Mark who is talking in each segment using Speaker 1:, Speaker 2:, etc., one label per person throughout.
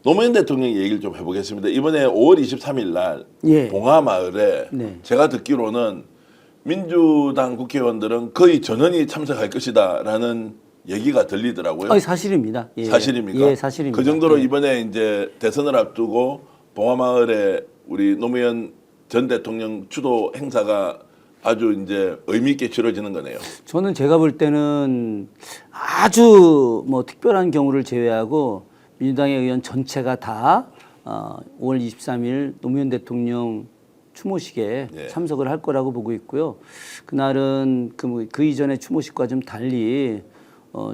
Speaker 1: 노무현 대통령 얘기를 좀 해보겠습니다. 이번에 5월 23일 날
Speaker 2: 예.
Speaker 1: 봉하마을에
Speaker 2: 네.
Speaker 1: 제가 듣기로는 민주당 국회의원들은 거의 전원이 참석할 것이다라는 얘기가 들리더라고요.
Speaker 2: 사실입니다. 예.
Speaker 1: 사실입니까?
Speaker 2: 예, 사실입니다.
Speaker 1: 그 정도로
Speaker 2: 예.
Speaker 1: 이번에 이제 대선을 앞두고 봉하마을에 우리 노무현 전 대통령 주도 행사가 아주 이제 의미 있게 치러지는 거네요.
Speaker 2: 저는 제가 볼 때는 아주 뭐 특별한 경우를 제외하고 민주당의 의원 전체가 다 5월 23일 노무현 대통령 추모식에
Speaker 1: 예.
Speaker 2: 참석을 할 거라고 보고 있고요. 그날은 그 이전의 추모식과 좀 달리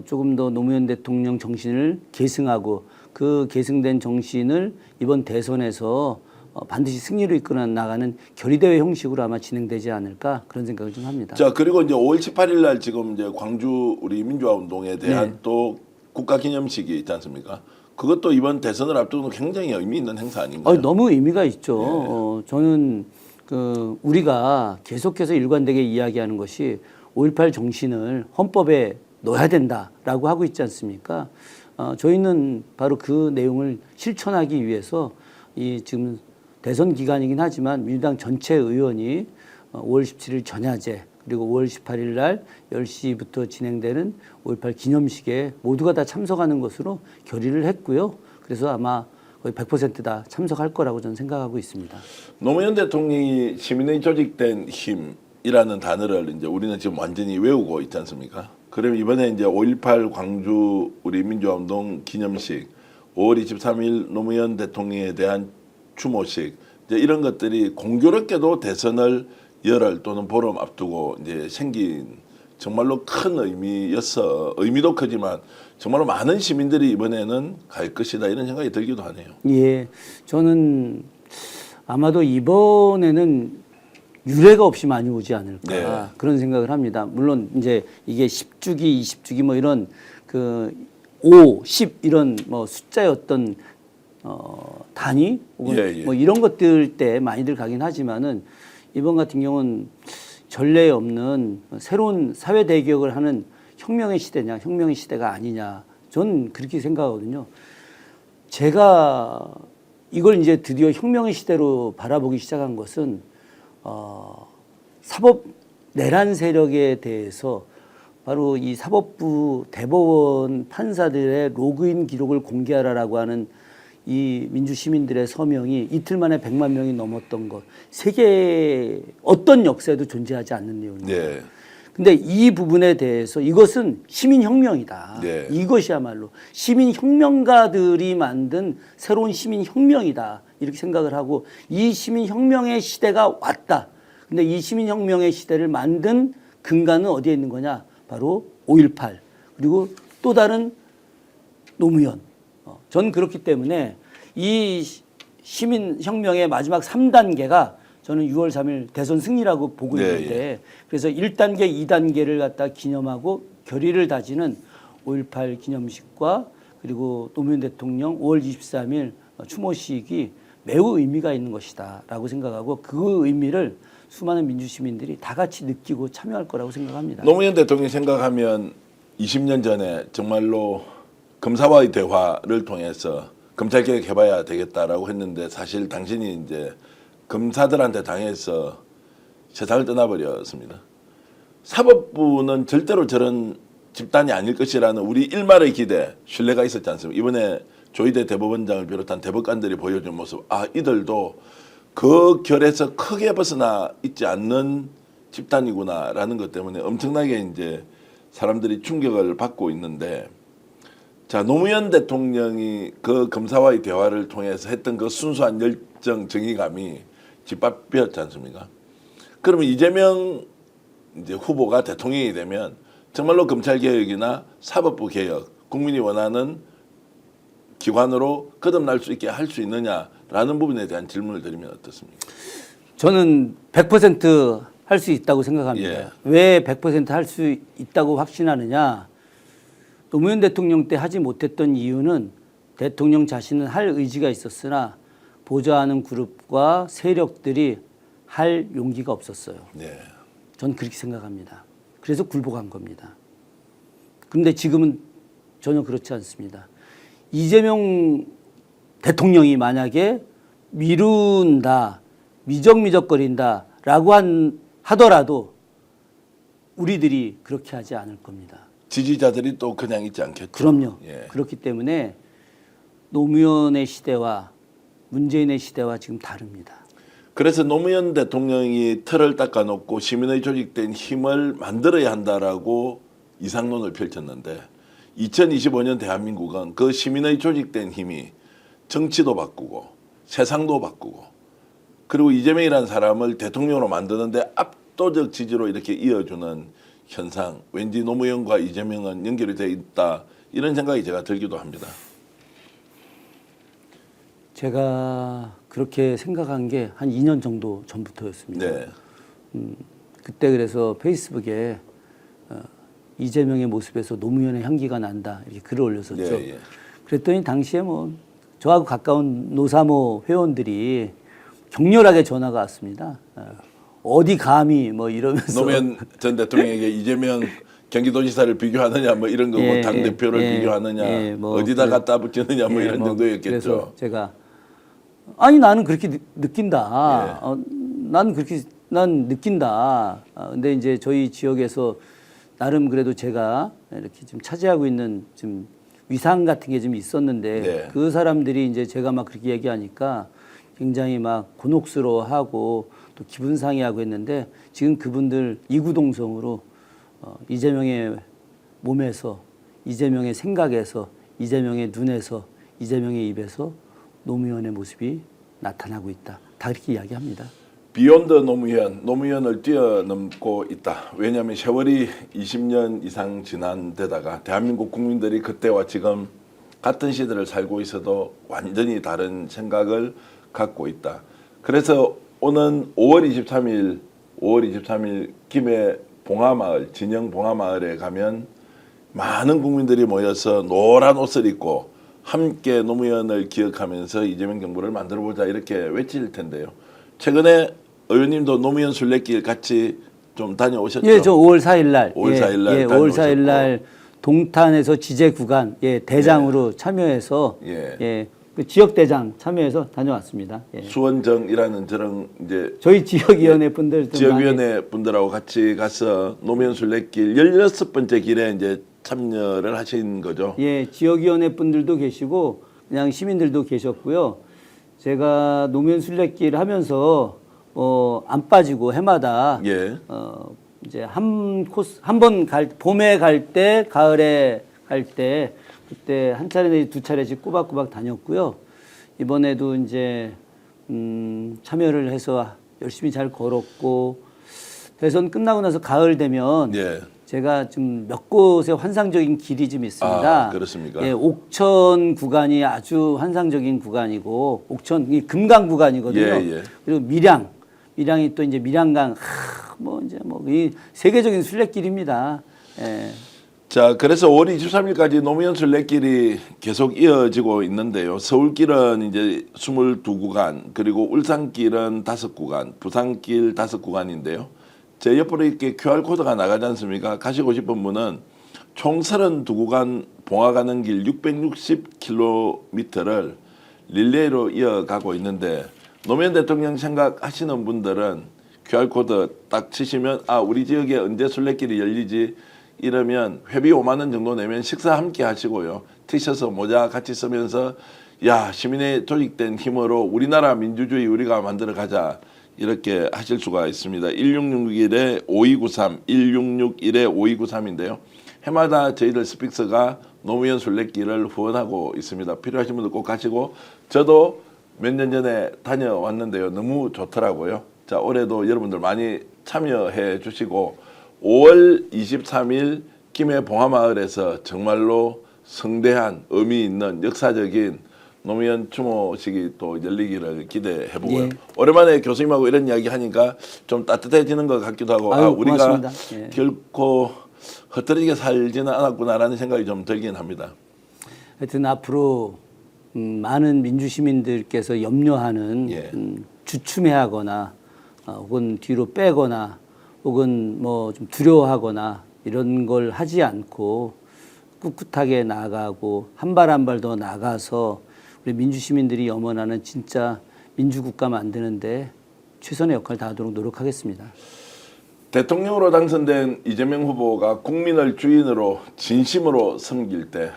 Speaker 2: 조금 더 노무현 대통령 정신을 계승하고 그 계승된 정신을 이번 대선에서 반드시 승리로 이끌어 나가는 결의대회 형식으로 아마 진행되지 않을까 그런 생각을 좀 합니다.
Speaker 1: 자, 그리고 이제 5월 18일 날 지금 이제 광주 우리 민주화 운동에 대한
Speaker 2: 네.
Speaker 1: 또 국가 기념식이 있지 않습니까? 그것도 이번 대선을 앞두고 굉장히 의미 있는 행사 아닌가요?
Speaker 2: 너무 의미가 있죠. 저는 우리가 계속해서 일관되게 이야기하는 것이 5.18 정신을 헌법에 넣어야 된다라고 하고 있지 않습니까? 저희는 바로 그 내용을 실천하기 위해서 이 지금 대선 기간이긴 하지만 민주당 전체 의원이 5월 17일 전야제 그리고 5월 18일 날 10시부터 진행되는 5.18 기념식에 모두가 다 참석하는 것으로 결의를 했고요. 그래서 아마 거의 100%다 참석할 거라고 저는 생각하고 있습니다.
Speaker 1: 노무현 대통령이 시민의 조직된 힘이라는 단어를 이제 우리는 지금 완전히 외우고 있지 않습니까? 그럼 이번에 이제 5.18 광주 우리 민주화 운동 기념식, 5월 23일 노무현 대통령에 대한 추모식, 이제 이런 것들이 공교롭게도 대선을 열흘 또는 보름 앞두고 이제 생긴 정말로 큰 의미였어. 의미도 크지만 정말로 많은 시민들이 이번에는 갈 것이다 이런 생각이 들기도 하네요.
Speaker 2: 예, 저는 아마도 이번에는 유례가 없이 많이 오지 않을까
Speaker 1: 네.
Speaker 2: 그런 생각을 합니다. 물론 이제 이게 10주기, 20주기 뭐 이런 그 5, 10 이런 뭐 숫자의 어떤 단위 혹은
Speaker 1: 예, 예.
Speaker 2: 뭐 이런 것들 때 많이들 가긴 하지만은 이번 같은 경우는 전례 없는 새로운 사회 대개혁을 하는 혁명의 시대냐, 혁명의 시대가 아니냐, 저는 그렇게 생각하거든요. 제가 이걸 이제 드디어 혁명의 시대로 바라보기 시작한 것은 사법 내란 세력에 대해서 바로 이 사법부 대법원 판사들의 로그인 기록을 공개하라라고 하는 이 민주 시민들의 서명이 이틀 만에 100만 명이 넘었던 것, 세계 어떤 역사에도 존재하지 않는 내용입니다.
Speaker 1: 네.
Speaker 2: 근데 이 부분에 대해서 이것은 시민혁명이다.
Speaker 1: 네.
Speaker 2: 이것이야말로 시민혁명가들이 만든 새로운 시민혁명이다. 이렇게 생각을 하고 이 시민혁명의 시대가 왔다. 근데 이 시민혁명의 시대를 만든 근간은 어디에 있는 거냐? 바로 5.18 그리고 또 다른 노무현. 저는 그렇기 때문에 이 시민혁명의 마지막 3단계가 저는 6월 3일 대선 승리라고 보고
Speaker 1: 네,
Speaker 2: 있는데
Speaker 1: 예.
Speaker 2: 그래서 1단계, 2단계를 갖다 기념하고 결의를 다지는 5.18 기념식과 그리고 노무현 대통령 5월 23일 추모식이 매우 의미가 있는 것이다 라고 생각하고 그 의미를 수많은 민주시민들이 다 같이 느끼고 참여할 거라고 생각합니다.
Speaker 1: 노무현 대통령이 생각하면 20년 전에 정말로 검사와의 대화를 통해서 검찰개혁 해봐야 되겠다라고 했는데 사실 당신이 이제 검사들한테 당해서 세상을 떠나버렸습니다. 사법부는 절대로 저런 집단이 아닐 것이라는 우리 일말의 기대, 신뢰가 있었지 않습니까? 이번에 조희대 대법원장을 비롯한 대법관들이 보여준 모습, 이들도 그 결에서 크게 벗어나 있지 않는 집단이구나라는 것 때문에 엄청나게 이제 사람들이 충격을 받고 있는데, 자, 노무현 대통령이 그 검사와의 대화를 통해서 했던 그 순수한 열정, 정의감이 짓밟혔지 않습니까? 그러면 이재명 이제 후보가 대통령이 되면 정말로 검찰개혁이나 사법부 개혁, 국민이 원하는 기관으로 거듭날 수 있게 할 수 있느냐라는 부분에 대한 질문을 드리면 어떻습니까?
Speaker 2: 저는 100% 할 수 있다고 생각합니다.
Speaker 1: 예.
Speaker 2: 왜 100% 할 수 있다고 확신하느냐? 노무현 대통령 때 하지 못했던 이유는 대통령 자신은 할 의지가 있었으나 보좌하는 그룹과 세력들이 할 용기가 없었어요.
Speaker 1: 네.
Speaker 2: 전 그렇게 생각합니다. 그래서 굴복한 겁니다. 그런데 지금은 전혀 그렇지 않습니다. 이재명 대통령이 만약에 미룬다, 미적미적거린다라고 하더라도 우리들이 그렇게 하지 않을 겁니다.
Speaker 1: 지지자들이 또 그냥 있지 않겠죠.
Speaker 2: 그럼요.
Speaker 1: 예.
Speaker 2: 그렇기 때문에 노무현의 시대와 문재인의 시대와 지금 다릅니다.
Speaker 1: 그래서 노무현 대통령이 틀을 닦아놓고 시민의 조직된 힘을 만들어야 한다라고 이상론을 펼쳤는데 2025년 대한민국은 그 시민의 조직된 힘이 정치도 바꾸고 세상도 바꾸고 그리고 이재명이라는 사람을 대통령으로 만드는데 압도적 지지로 이렇게 이어주는 현상, 왠지 노무현과 이재명은 연결이 돼 있다 이런 생각이 제가 들기도 합니다.
Speaker 2: 제가 그렇게 생각한 게 한 2년 정도 전부터였습니다.
Speaker 1: 네.
Speaker 2: 그때 그래서 페이스북에 이재명의 모습에서 노무현의 향기가 난다 이렇게 글을 올렸었죠.
Speaker 1: 예, 예.
Speaker 2: 그랬더니 당시에 뭐 저하고 가까운 노사모 회원들이 격렬하게 전화가 왔습니다. 어디 감히 뭐 이러면서
Speaker 1: 노무현 전 대통령에게 이재명 경기도지사를 비교하느냐 뭐 이런 거고
Speaker 2: 예,
Speaker 1: 당 대표를
Speaker 2: 예,
Speaker 1: 비교하느냐
Speaker 2: 예, 뭐
Speaker 1: 어디다
Speaker 2: 그래-
Speaker 1: 갖다 붙이느냐 뭐
Speaker 2: 예,
Speaker 1: 이런
Speaker 2: 뭐
Speaker 1: 정도였겠죠.
Speaker 2: 그래서 제가 아니 나는 그렇게 느낀다.
Speaker 1: 예.
Speaker 2: 나는 그렇게 난 느낀다. 근데 이제 저희 지역에서 나름 그래도 제가 이렇게 좀 차지하고 있는 좀 위상 같은 게 좀 있었는데
Speaker 1: 네.
Speaker 2: 그 사람들이 이제 제가 막 그렇게 얘기하니까 굉장히 막 곤혹스러워하고 또 기분 상해하고 했는데 지금 그분들 이구동성으로 이재명의 몸에서 이재명의 생각에서 이재명의 눈에서 이재명의 입에서 노무현의 모습이 나타나고 있다. 다 그렇게 이야기합니다.
Speaker 1: 비욘드 노무현을 뛰어넘고 있다. 왜냐하면 세월이 20년 이상 지난 데다가 대한민국 국민들이 그때와 지금 같은 시대를 살고 있어도 완전히 다른 생각을 갖고 있다. 그래서 오는 5월 23일 김해 봉하마을, 진영 봉하마을에 가면 많은 국민들이 모여서 노란 옷을 입고 함께 노무현을 기억하면서 이재명 정부를 만들어보자 이렇게 외칠 텐데요. 최근에 의원님도 노무현 순례길 같이 좀 다녀오셨죠?
Speaker 2: 예, 저 5월 4일 날.
Speaker 1: 5월 4일 날
Speaker 2: 5월 4일 날
Speaker 1: 다녀오셨고.
Speaker 2: 동탄에서 지제 구간 대장으로 참여해서
Speaker 1: 예.
Speaker 2: 그 지역 대장 참여해서 다녀왔습니다. 예.
Speaker 1: 수원정이라는 저런 이제
Speaker 2: 저희 지역위원회 분들 좀
Speaker 1: 지역위원회 분들하고 같이 가서 노무현 순례길 16번째 길에 이제 참여를 하신 거죠.
Speaker 2: 예, 지역위원회 분들도 계시고 그냥 시민들도 계셨고요. 제가 노무현 순례길 하면서 안 빠지고 해마다
Speaker 1: 예.
Speaker 2: 이제 한 번 봄에 갈 때, 가을에 갈 때 그때 한 차례 내지 두 차례씩 꼬박꼬박 다녔고요. 이번에도 이제 참여를 해서 열심히 잘 걸었고 대선 끝나고 나서 가을 되면
Speaker 1: 예.
Speaker 2: 제가 좀 몇 곳에 환상적인 길이 좀 있습니다.
Speaker 1: 아, 그렇습니까?
Speaker 2: 예, 옥천 구간이 아주 환상적인 구간이고 옥천이 금강 구간이거든요.
Speaker 1: 예.
Speaker 2: 그리고 밀양이 또 이제 밀양강 뭐 이제 뭐 이 세계적인 순례길입니다. 예.
Speaker 1: 자, 그래서 5월 23일까지 노무현 순례길이 계속 이어지고 있는데요. 서울길은 이제 22구간, 그리고 울산길은 5구간, 부산길 5구간인데요. 제 옆으로 이렇게 QR코드가 나가지 않습니까? 가시고 싶은 분은 총 32구간 봉화가는 길 660km를 릴레이로 이어가고 있는데 노무현 대통령 생각하시는 분들은 QR코드 딱 치시면 우리 지역에 언제 순례길이 열리지 이러면 회비 5만 원 정도 내면 식사 함께 하시고요. 티셔츠 모자 같이 쓰면서 야 시민의 조직된 힘으로 우리나라 민주주의 우리가 만들어 가자 이렇게 하실 수가 있습니다. 1661에 5293, 1661에 5293인데요. 해마다 저희들 스픽스가 노무현 순례길을 후원하고 있습니다. 필요하신 분들 꼭 가시고 저도 몇 년 전에 다녀왔는데요. 너무 좋더라고요. 자, 올해도 여러분들 많이 참여해 주시고 5월 23일 김해 봉하마을에서 정말로 성대한 의미 있는 역사적인 노무현 추모식이 또 열리기를 기대해 보고요.
Speaker 2: 예.
Speaker 1: 오랜만에 교수님하고 이런 이야기 하니까 좀 따뜻해지는 것 같기도 하고
Speaker 2: 아유,
Speaker 1: 우리가
Speaker 2: 고맙습니다. 예.
Speaker 1: 결코 흩어지게 살지는 않았구나라는 생각이 좀 들긴 합니다.
Speaker 2: 하여튼 앞으로 많은 민주시민들께서 염려하는
Speaker 1: 예.
Speaker 2: 주춤해하거나 혹은 뒤로 빼거나 혹은 뭐 좀 두려워하거나 이런 걸 하지 않고 꿋꿋하게 나아가고 한 발 한 발 더 나가서 우리 민주시민들이 염원하는 진짜 민주국가 만드는데 최선의 역할을 다하도록 노력하겠습니다.
Speaker 1: 대통령으로 당선된 이재명 후보가 국민을 주인으로 진심으로 섬길 때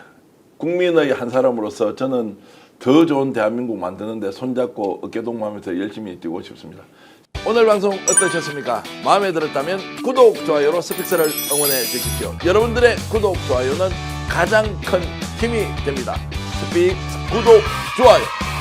Speaker 1: 국민의 한 사람으로서 저는 더 좋은 대한민국 만드는데 손잡고 어깨동무하면서 열심히 뛰고 싶습니다. 오늘 방송 어떠셨습니까? 마음에 들었다면 구독, 좋아요로 스픽스를 응원해 주십시오. 여러분들의 구독, 좋아요는 가장 큰 힘이 됩니다. 스픽 구독, 좋아요.